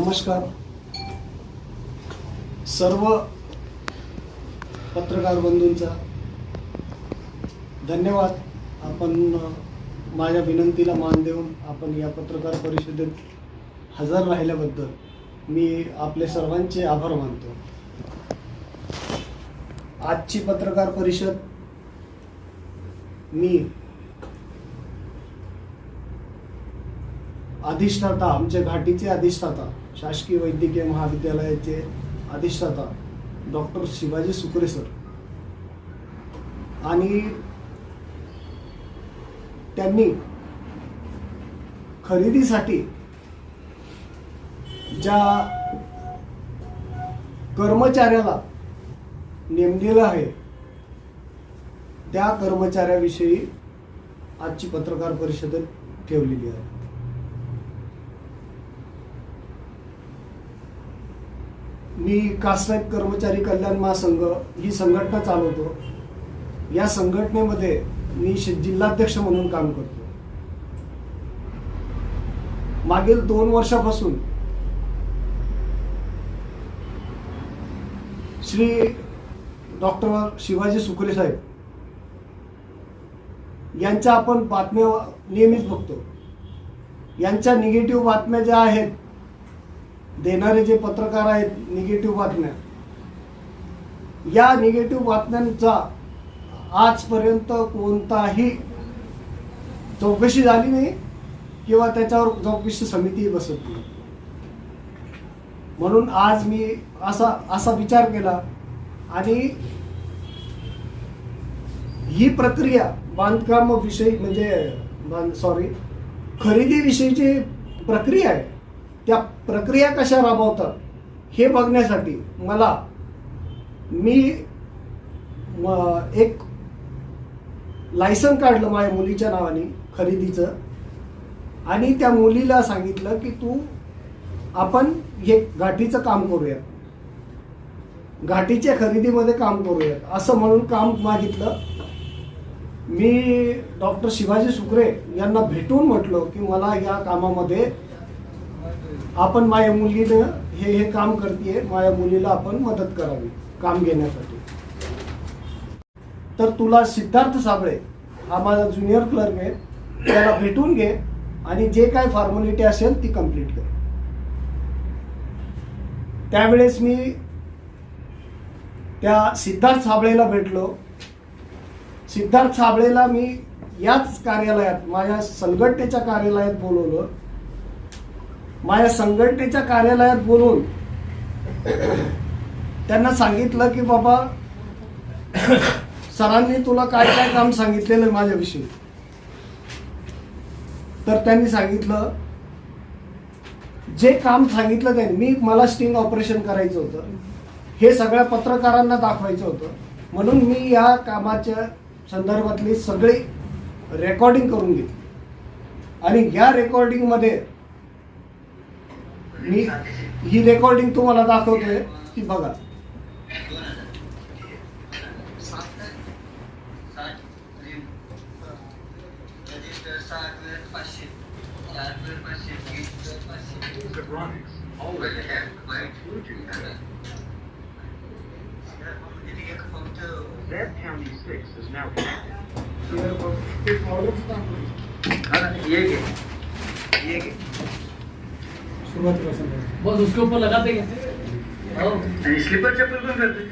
नमस्कार सर्व पत्रकार बंधूंचा धन्यवाद. आपण माझ्या विनंतीला मान देऊन आपण या पत्रकार परिषदेत हजर राहिल्याबद्दल मी आपले सर्वांचे आभार मानतो. आजची पत्रकार परिषद मी अधिष्ठाता, आमच्या घाटीचे अधिष्ठाता, शासकीय वैद्यकीय महाविद्यालयाचे अधिष्ठाता डॉक्टर शिवाजी सुकरे सर आणि त्यांनी खरेदीसाठी ज्या कर्मचाऱ्याला नेमलेलं आहे त्या कर्मचाऱ्याविषयी आजची पत्रकार परिषद ठेवलेली आहे. मी कासाहेब कर्मचारी कल्याण महासंघ ही संघटना चालवतो. या संघटनेमध्ये मी जिल्हाध्यक्ष म्हणून काम करतो. मागील 2 वर्षापासून श्री डॉक्टर शिवाजी सुकरे साहेब यांच्या आपण बातम्या नेहमीच बघतो. यांच्या निगेटिव्ह बातम्या ज्या आहेत, देणारे जे पत्रकार आहेत निगेटिव्ह बातम्या, या निगेटिव्ह बातम्यांचा आजपर्यंत कोणताही चौकशी झाली नाही किंवा त्याच्यावर चौकशी समिती बसत नाही. म्हणून आज मी असा विचार केला आणि ही प्रक्रिया बांधकाम विषयी म्हणजे खरेदी विषयीची प्रक्रिया आहे, त्या प्रक्रिया कशा राबवतात हे बघण्यासाठी मी एक लायसन काढलं माझ्या मुलीच्या नावाने खरेदीचं आणि त्या मुलीला सांगितलं की आपण हे घाटीचं काम करूयात, घाटीच्या खरेदीमध्ये काम करूयात असं म्हणून काम मागितलं. मी डॉक्टर शिवाजी सुकरे यांना भेटून म्हटलं की मला या कामामध्ये आपण माझ्या मुलीनं हे काम करते, माझ्या मुलीला आपण मदत करावी काम घेण्यासाठी. तर तुला सिद्धार्थ साबळे हा माझा ज्युनियर क्लर्क आहे, त्याला भेटून घे आणि जे काय फॉर्मॅलिटी असेल ती कंप्लीट कर. त्यावेळेस मी त्या सिद्धार्थ साबळेला भेटलो. सिद्धार्थ साबळेला मी याच कार्यालयात, माझ्या संघटनेच्या कार्यालयात बोलवलं. माझ्या संघटनेच्या कार्यालयात बोलून त्यांना सांगितलं की बाबा सरांनी तुला काय काय काम सांगितलेलं माझ्याविषयी. तर त्यांनी सांगितलं, जे काम सांगितलं त्यांनी, मला स्टिंग ऑपरेशन करायचं होतं, हे सगळ्या पत्रकारांना दाखवायचं होतं, म्हणून मी या कामाच्या संदर्भातली सगळी रेकॉर्डिंग करून घेतली आणि या रेकॉर्डिंगमध्ये मी ही रेकॉर्डिंग तुम्हाला दाखवतोय ती बघा. बस उसके ऊपर लगाते हैं. स्लीपर चप्पल पण करते.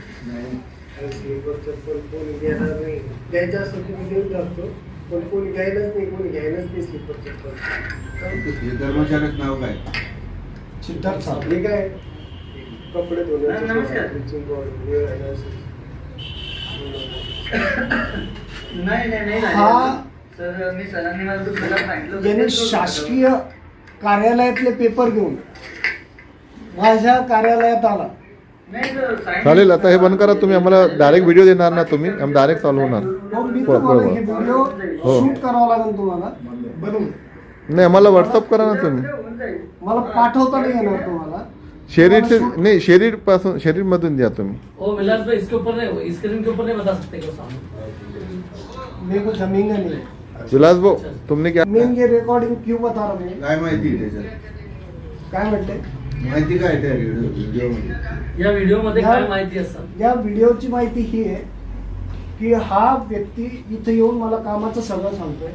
स्लीपर चप्पल कोणी घेणार नाही, घ्यायचं असं तुम्ही देऊन टाकतो, पण कोणी घ्यायलाच नाही स्लीपर चप्पल. कर्मचाऱ्याचं नाव काय? सिद्धार्थ साबळे. काय कपडे धुण्याचं नाही हा सर, मी सरांनी मला दुसऱ्याला सांगितलं. यांनी शासकीय कार्यालयातले पेपर घेऊन माझ्या कार्यालयात आला. चालेल, आता हे बंद करा तुम्ही. आम्हाला डायरेक्ट व्हिडिओ देणार ना तुम्ही? आम्ही डायरेक्ट चालू होणार. मी तुम्हाला हे व्हिडिओ शूट करावा लागेल तुम्हाला बनवून. नाही, आम्हाला व्हॉट्सअप करा ना तुम्ही. मला पाठवता नाही येणार तुम्हाला. शरीर मधून द्या तुम्ही. ओ विलास भाई, इसके ऊपर नहीं, स्क्रीन के ऊपर नहीं बता सकते क्या सामने. मेरे को जमीन नहीं. विलास भाऊ, तुमने क्या मेन ये रिकॉर्डिंग क्यों बता रहा हूँ? काय माहिती त्याच्यात? काय म्हटले? माहिती काय त्या व्हिडिओमध्ये? या व्हिडिओमध्ये या- काय माहिती असतात? या व्हिडिओची माहिती ही आहे की हा व्यक्ती इथे येऊन मला कामाचं सगळं सांगतोय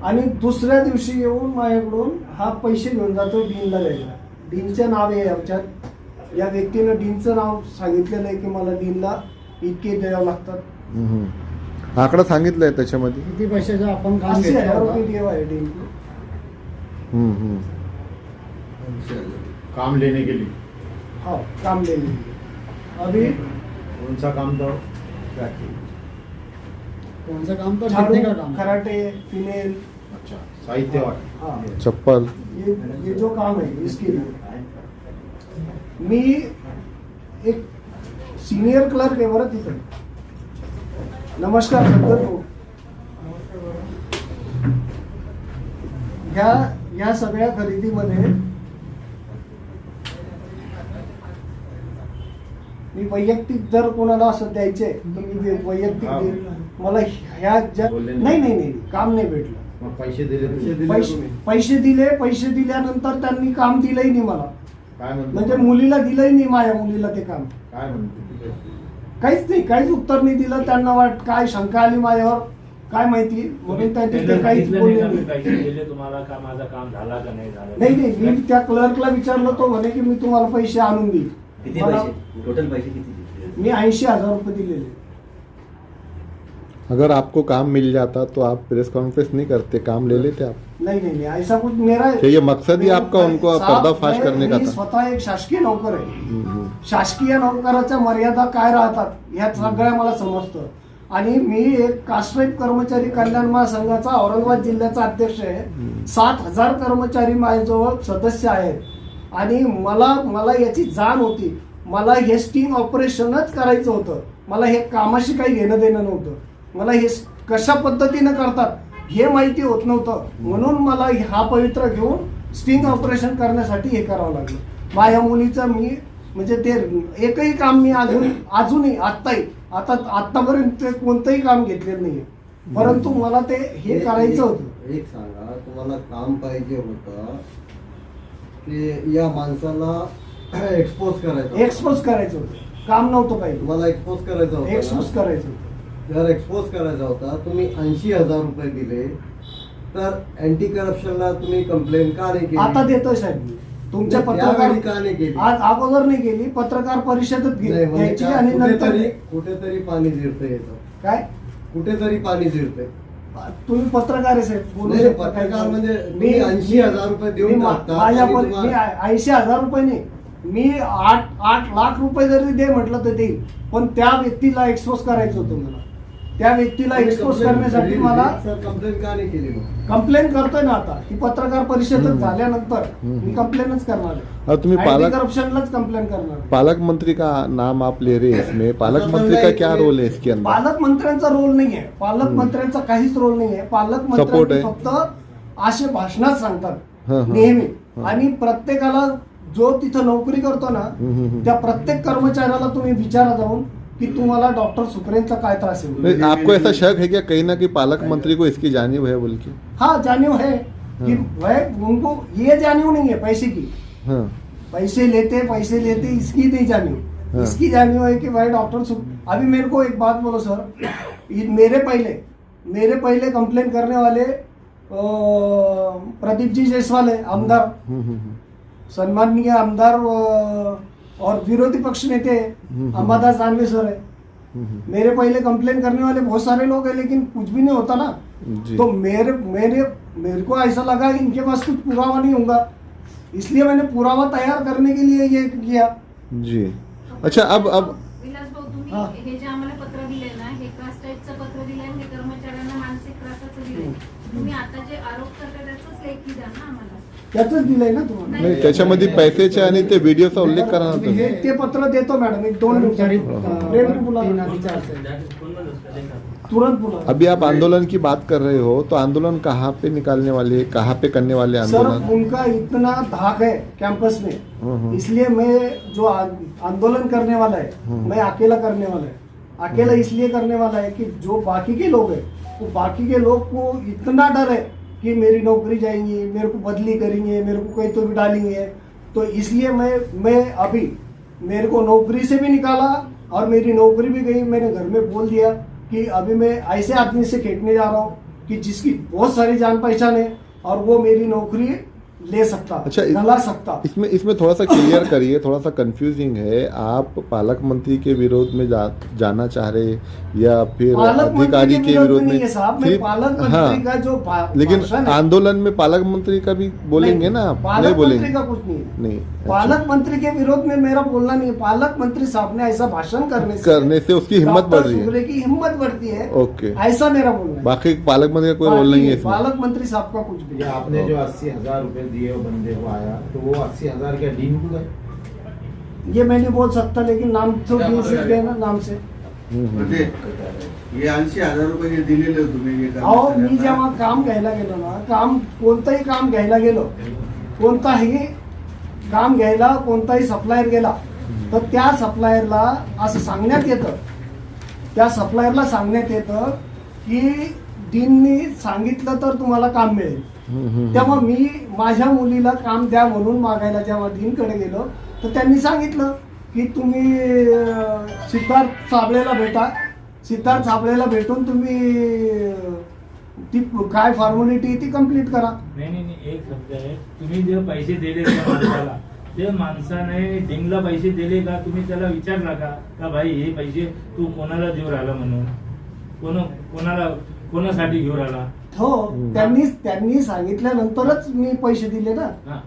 आणि दुसऱ्या दिवशी येऊन माझ्याकडून हा पैसे घेऊन जातो डीनला द्यायला. डीनचं नाव आहे आमच्यात. या व्यक्तीनं डीनचं नाव सांगितलेलं आहे की मला डीनला इतके द्यावं लागतात. आकडा सांगितलाय त्याच्यामध्ये. किती पैशाचं आपण काम 80,000 घेतलं रुपये होतं? देव आहे डीन. काम लेने के लिए हाँ काम ले लीजिए. अभी कौन सा काम था? कौन सा काम तो झाड़ू, देखने का काम है. कराटे, फिनेल, अच्छा, साहित्य वाट. हाँ चप्पल. ये जो काम है इसके लिए मी एक सिनियर क्लर्क आहे बरं तिथं. नमस्कार सर. ह्या सगळ्या खरेदीमध्ये मी वैयक्तिक जर कोणाला असं द्यायचे तर मी वैयक्तिक हा. देईन. मला ह्या ज्या बोलले नाही नाही. नाही नाही काम नाही भेटलं. मग पैसे दिले तुम्ही? पैसे दिल्यानंतर त्यांनी काम दिलंही नाही मला. काय म्हणतो? म्हणजे मुलीला दिलंही नाही माझ्या मुलीला ते काम. काय म्हणतो? काहीच नाही, काहीच उत्तर नाही दिलं. त्यांना काय शंका आली माझ्यावर काय माहिती म्हणून त्यांनी ते काहीच बोलले नाही. पैसे दिले तुम्हाला का माझं काम झाला का नाही झालं? नाही मी त्या क्लर्कला विचारलं तो म्हणे की मी तुम्हाला पैसे आणून देईल. किती मला- पैसे टोटल पैसे किती दिले? मी 80,000 रुपये दिलेले. अगर आपको काम मिल जाता तो आप प्रेस कॉन्फ्रेंस नहीं करते, काम ले लेते आप. नहीं ऐसा कुछ मेरा तो ये मकसद ही आपका उनको साहब, पर्दाफाश करने का मी था. स्वतः एक शासकीय नोकर आहे. शासकीय नोकराच्या मर्यादा काय राहतात ह्या सगळ्या मला समजतं. आणि मी एक कास्ट्राईट कर्मचारी कल्याण महासंघाचा औरंगाबाद जिल्ह्याचा अध्यक्ष आहे. 7,000 कर्मचारी माझ्याजवळ सदस्य आहेत आणि मला याची जाण होती. मला हे स्टिंग ऑपरेशनच करायचं होतं. मला हे कामाशी काही घेणं देणं नव्हतं. मला हे कशा पद्धतीनं करतात हे माहिती होत नव्हतं. म्हणून मला हा पवित्र घेऊन स्टिंग ऑपरेशन करण्यासाठी हे करावं लागलं. माझ्या मुलीचं मी म्हणजे ते एकही काम मी अजूनही आतापर्यंत कोणतंही काम घेतलेलं नाहीये. परंतु मला ते हे करायचं होतं. एक सांगा, तुम्हाला काम पाहिजे होतं की या माणसाला एक्सपोज करायचं होतं. काम नव्हतं पाहिजे. तुम्हाला एक्सपोज करायचं होतं एक्सपोज ना? करायचं होतं. जर एक्सपोज करायचा होता तुम्ही 80,000 रुपये दिले तर अँटी करप्शनला तुम्ही कंप्लेंट का नाही केली? आता देतोय साहेब मी. तुमच्या त्यावेळी का नाही पत्रकार केली? आज अगोदर नाही गेली. पत्रकार परिषदेत नाही, म्हणजे घ्यायची काय, आणि नंतर कुठेतरी पाणी जिरतंय याचं. काय कुठेतरी पाणी जिरतंय. तुम्ही पत्रकार आहे साहेब, बोलू नाही, शकता पत्रकार काही. म्हणजे मी तुम्ही 80,000 रुपये देऊन मी टाकता माझ्या आणि मी तुम्हाला- 80,000 रुपये नाही, मी 8 लाख रुपये जरी दे म्हटलं तर देईल. पण त्या व्यक्तीला एक्सपोज करायचं होतं मला. त्या व्यक्तीला एक्सपोज करण्यासाठी मला कंप्लेंट का नाही केली मग? कंप्लेन करतोय ना. आता ही पत्रकार परिषद झाल्यानंतर मी कंप्लेनच करणार आहे. अब तुम्ही पालक करप्शनलाच कंप्लेन करणार आहे. पालक मंत्री का नाम आप ले रहे हैं इसमें, पालक मंत्री का क्या रोल है इसके अंदर? पालकमंत्र्यांचा रोल नाही आहे. पालकमंत्र्यांचा काहीच रोल नाही आहे. Support पालकमंत्री आहे. फक्त असे भाषणात सांगतात हं. नेहमी. आणि प्रत्येकाला जो तिथं नोकरी करतो ना हं. त्या प्रत्येक कर्मचाऱ्याला तुम्ही विचारा जाऊन की तुम्हाला डॉक्टर सुकरेंचा काय त्रास आहे. नहीं, आपको ऐसा शक है क्या कहीं ना कहीं पालक मंत्री को इसकी जानिब है बोल के? हाँ जानियो है कि वह उनको ये जानियो नहीं है पैसे की. हाँ. पैसे लेते इसकी नहीं जानियो. हाँ. इसकी जानियो है कि भाई डॉक्टर अभी मेरे को एक बात बोलो सर. मेरे पहले कंप्लेन करने वाले प्रदीप जी जायसवाल है आमदार, सन्माननीय आमदार और विरोधी पक्ष नेते अंबादास दानवे सर है. मेरे पहले कंप्लेन करने वाले बहुत सारे लोग हैं लेकिन कुछ भी नहीं होता ना. जी. तो मेरे को ऐसा लगा कि इनके पास कुछ पुरावा नहीं होगा, इसलिए मैंने पुरावा तैयार करने के लिए ये किया. जी. अच्छा अब विलास भाऊ, तुम्ही हा. हे जे आम्हाला पत्र दिले ना, हे कास्टाईटचं पत्र दिलंय, हे कर्मचाऱ्यांना मानसिक त्रासाचं दिलंय. तुम्ही आता जे आरोप करता त्याचंच लेखी द्या ना आम्हाला. त्याचंच दिलंय ना तुम्हाला. नाही त्याच्यामध्ये पैशाचे आणि ते व्हिडिओचा उल्लेख करा ना तुम्ही. ते पत्र देतो मॅडम. एक 2 कर्मचारी तुरंत बोला. अभी आप आंदोलन की बात कर रहे हो तो आंदोलन कहाँ पे निकालने वाले, कहाँ पे करने वाले सर आंदोलन? उनका इतना धाक है कैंपस में, इसलिए मैं जो आंदोलन करने वाला है मैं अकेला करने वाला है. अकेला इसलिए करने वाला है कि जो बाकी के लोग हैं वो बाकी के लोग को इतना डर है कि मेरी नौकरी जाएंगी, मेरे को बदली करेंगे, मेरे को कहीं तो भी डालेंगे। तो इसलिए मैं अभी मेरे को नौकरी से भी निकाला और मेरी नौकरी भी गई। मैंने घर में बोल दिया कि अभी मैं ऐसे आदमी से खेतने जा रहा हूँ कि जिसकी बहुत सारी जान पहचान है और वो मेरी नौकरी ले सकता, अच्छा, डला सकता। इसमें थोड़ा सा क्लियर करिए, थोड़ा सा कंफ्यूजिंग है। आप पालक मंत्री के विरोध में जाना चाह रहे या फिर पालक मंत्री अधिकारी के विरोध में? नहीं है साहब, मैं सिर्फ- पालक मंत्री हाँ, का जो लेकिन भाषण है, आंदोलन में पालक मंत्री का भी बोलेंगे ना आप? नहीं पालक बोलेंगे? मंत्री का कुछ नहीं है। नहीं, पालक मंत्री के विरोध में मेरा बोलना नहीं है। पालक मंत्री साहब ने ऐसा भाषण करने से उसकी हिम्मत बढ़ रही है। सुगरे की हिम्मत बढ़ती है। ओके, ऐसा मेरा बोलना है। बाकी पालक मंत्री का कोई रोल नहीं है इसमें? पालक मंत्री साहब का कुछ भी ये आपने जो 80,000 रुपए दिए वो बंदे को आया, तो वो 80,000 क्या डीन को गए? ये मैं नहीं बोल सकता, लेकिन नाम तो क्या गिन बोला सकते हैं ना नाम से। म्हणजे हे 80,000 रुपये जे दिलेले तुम्ही हे अहो मी कर्मचाऱ्यांना, जेव्हा काम घ्यायला गेलो ना, कोणतंही काम घ्यायला गेलो, कोणताही काम घ्यायला कोणताही सप्लायर गेला तर त्या सप्लायरला असं सांगण्यात येतं, त्या सप्लायरला सांगण्यात येतं की डीननी सांगितलं तर तुम्हाला काम मिळेल. तेव्हा मी माझ्या मुलीला काम द्या म्हणून मागायला जेव्हा डीनकडे गेलो तर त्यांनी सांगितलं की तुम्ही सिद्धार्थ साबळेला भेटा, सिद्धार्थ साबळेला भेटून तुम्ही ती काय फॉर्मॅलिटी ती कंप्लीट करा. नाही, एक शब्द आहे, तुम्ही जे पैसे दिले त्या माणसाला, ते माणसाने डिंगला पैसे दिले का? तुम्ही त्याला विचारला का भाई हे पैसे तू कोणाला देऊ राहिला म्हणून, कोणासाठी घेऊन राहिला? हो, त्यांनी सांगितल्यानंतरच मी पैसे दिले ना. हा.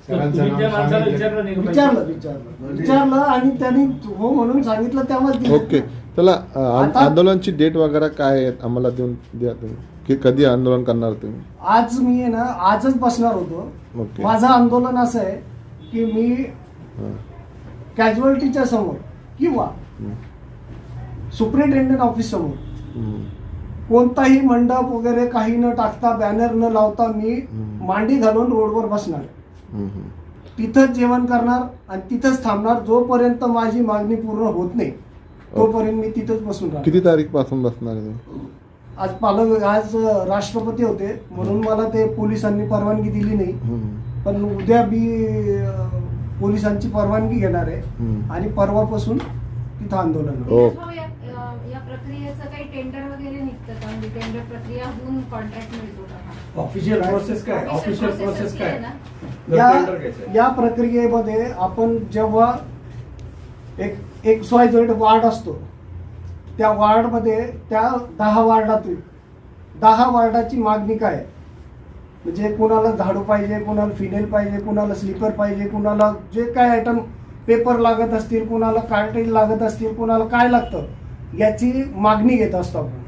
तर तुम्ही त्या माणसाला विचारलं नाही का पैसे? विचारलं आणि त्यांनी हो म्हणून सांगितलं तेव्हा दिले. ओके, चला आता- आंदोलनाची डेट वगैरे काय आहे आम्हाला देऊन द्या तुम्ही, की कधी आंदोलन करणार तुम्ही? आज मी आहे ना, आजच बसणार होतो. ओके. माझं आंदोलन असं आहे की मी हां. कॅज्युअल्टीच्या समोर किंवा सुप्रिंटेंडंट ऑफिस समोर हम्म. कोणताही मंडप वगैरे काही न टाकता, बॅनर न लावता मी मांडी घालून रोडवर बसणार, हम्म. तिथंच जेवण करणार आणि तिथंच थांबणार. जोपर्यंत माझी मागणी पूर्ण होत नाही तोपर्यंत मी तिथंच बसून राहणार. किती तारीख पासून बसणार आहे तुम्ही? आज राष्ट्रपती होते म्हणून मला ते पोलिसांनी परवानगी दिली नाही, पण उद्या मी पोलिसांची परवानगी घेणार आहे आणि परवापासून तिथं आंदोलन होईल. ओके. भाऊ, या प्रक्रियेचं काही टेंडर वगैरे निघतं का? म्हणजे टेंडर प्रक्रिया होऊन कॉन्ट्रॅक्ट मिळतो का? ऑफिशियल प्रोसेस काय? ऑफिशियल प्रोसेस अशी काय? आहे ना? या प्रक्रियेमध्ये आपण जेव्हा एक XYZ वार्ड असतो, त्या वार्डमध्ये त्या 10 वार्डातील 10 वार्डाची मागणी काय आहे? म्हणजे कुणाला झाडू पाहिजे, कुणाला फिनेल पाहिजे, कुणाला स्लीपर पाहिजे, कुणाला जे काय आयटम पेपर लागत असतील, कुणाला कार्टेज लागत असतील, कुणाला काय लागतं याची मागणी घेत असतो आपण.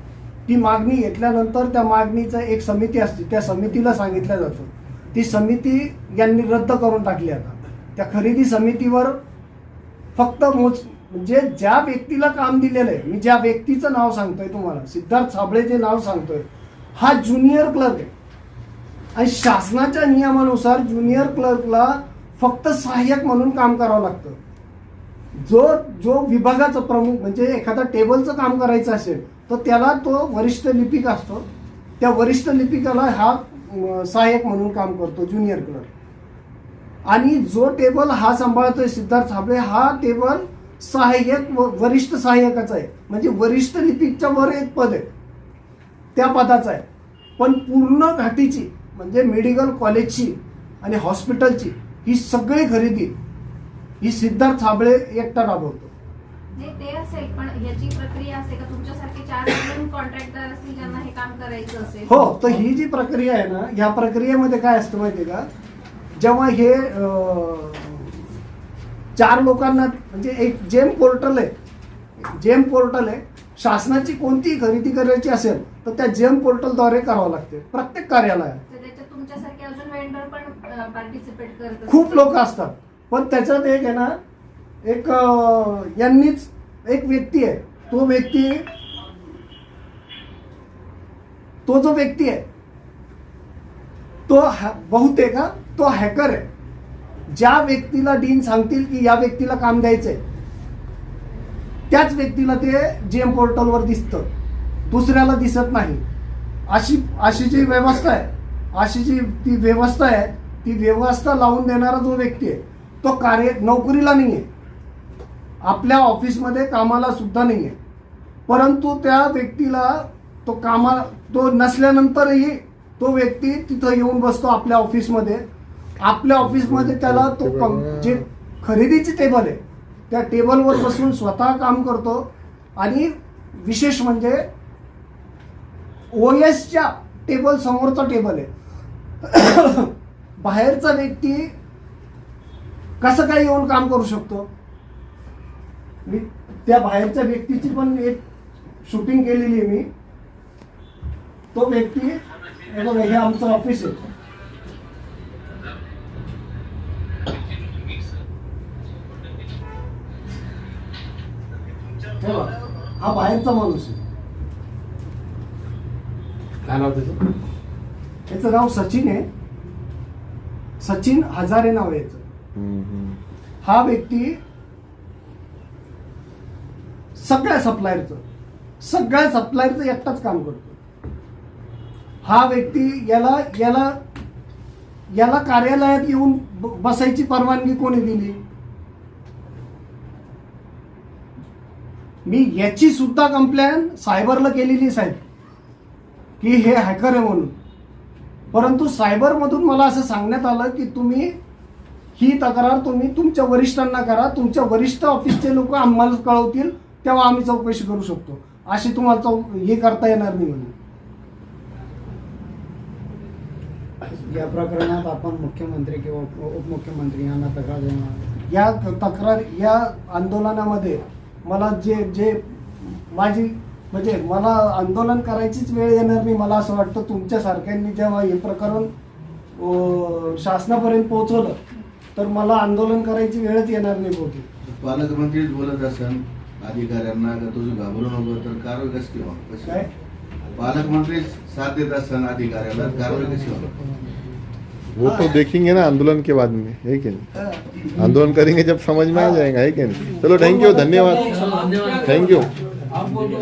ती मागणी घेतल्यानंतर त्या मागणीचं एक समिती असते, त्या समितीला सांगितलं जातं. ती समिती यांनी रद्द करून टाकली. आता त्या खरेदी समितीवर फक्त म्हणजे ज्या व्यक्तीला काम दिलेलं आहे, मी ज्या व्यक्तीचं नाव सांगतोय तुम्हाला, सिद्धार्थ साबळेचे नाव सांगतोय, हा ज्युनियर क्लर्क आहे आणि शासनाच्या नियमानुसार ज्युनियर क्लर्कला फक्त सहाय्यक म्हणून काम करावं लागतं. जो विभागाचा प्रमुख म्हणजे एखादा टेबलचं काम करायचं असेल तर त्याला तो वरिष्ठ लिपिक असतो, त्या वरिष्ठ लिपिकाला हा सहाय्यक म्हणून काम करतो ज्युनियर क्लर्क. आणि जो टेबल हा सांभाळतोय सिद्धार्थ साबळे, हा टेबल सहाय्यक वरिष्ठ सहाय्यकाचा आहे, म्हणजे वरिष्ठ लिपिकच्या वर एक पद आहे, त्या पदाचा आहे. पण पूर्ण घाटीची म्हणजे मेडिकल कॉलेजची आणि हॉस्पिटलची ही सगळी खरेदी ही सिद्धार्थ साबळे एकटा राबवतो. नाही ते असेल, पण याची प्रक्रिया असेल का? तुमच्यासारखे 4 जण कॉन्ट्रॅक्टर असतील ज्यांना हे काम करायचं असेल? हो, तर ही जी प्रक्रिया आहे ना, ह्या प्रक्रियेमध्ये काय असतं माहितीये का? जेव्हा हे 4 लोकांना म्हणजे एक जेम पोर्टल आहे, शासनाची कोणतीही खरेदी करायची असेल तर त्या जेम पोर्टलद्वारे करावं लागते प्रत्येक कार्यालयात. तर त्याच्यात तुमच्यासारखे अजून वेंडर पण पार्टिसिपेट करत असतील? खूप लोक असतात, पण त्याच्यात एक आहे ना, यांनीच एक व्यक्ती आहे, तो जो व्यक्ती आहे तो बहुतेक तो हॅकर आहे. ज्या व्यक्तीला डीन सांगतील की या व्यक्तीला काम द्यायचंय त्याच व्यक्तीला ते जीएम पोर्टलवर दिसतं, दुसऱ्याला दिसत नाही. अशी जी व्यवस्था आहे अशी जी ती व्यवस्था आहे, ती व्यवस्था लावून देणारा जो व्यक्ती आहे तो नोकरीला नाही आहे, आपल्या ऑफिसमध्ये कामाला सुद्धा नाही आहे, परंतु त्या व्यक्तीला तो नसल्यानंतरही तो व्यक्ती तिथं येऊन बसतो आपल्या ऑफिसमध्ये. आपल्या ऑफिसमध्ये त्याला जे खरेदीची टेबल आहे त्या टेबलवर बसून स्वतः काम करतो. आणि विशेष म्हणजे ओएसच्या टेबल समोरचा टेबल आहे. बाहेरचा व्यक्ती कसं काय येऊन काम करू शकतो? मी त्या बाहेरच्या व्यक्तीची पण एक शूटिंग केलेली आहे मी. तो व्यक्ती हे बघा, हे आमचं ऑफिस आहे. हे बघा, हा बाहेरचा माणूस आहे. काय नाव त्याचं? याचं नाव सचिन आहे, सचिन हजारे नाव आहे याचं. हा व्यक्ती सगळ्या सप्लायरचं एकटाच काम करतो. हा व्यक्ती याला कार्यालयात येऊन बसायची परवानगी कोणी दिली? मी याची सुद्धा कंप्लेंट सायबरला केलेली साहेब की हे हॅकर आहे म्हणून. परंतु सायबरमधून मला असं सांगण्यात आलं की तुम्ही ही तक्रार तुमच्या वरिष्ठांना करा, तुमच्या वरिष्ठ ऑफिसचे लोक आम्हाला कळवतील तेव्हा आम्ही चौकशी करू शकतो, अशी तुम्हाला हे करता येणार नाही म्हणून. या प्रकरणात आपण मुख्यमंत्री किंवा उपमुख्यमंत्री यांना तक्रार देणार. या आंदोलनामध्ये मला जे माझी म्हणजे मला आंदोलन करायचीच वेळ येणार नाही. मला असं वाटतं तुमच्या सारख्यांनी जेव्हा हे प्रकरण शासनापर्यंत पोहोचवलं तर मला आंदोलन करायची वेळच येणार नाही बहुतेक. पालकमंत्रीच बोलत असन अधिकाऱ्यांना का तुझं घाबरू नको तर कारवाई कशी व्हावी? काय पालकमंत्रीच साथ देत असन अधिकाऱ्याला, कारवाई कशी व्हावी? वो तो देखेंगे ना आंदोलन के बाद में, है कि नहीं? आंदोलन करेंगे जब समझ में आ जाएगा, है कि नहीं? चलो थैंक यू, धन्यवाद, धन्यवाद. Thank you. आपको तो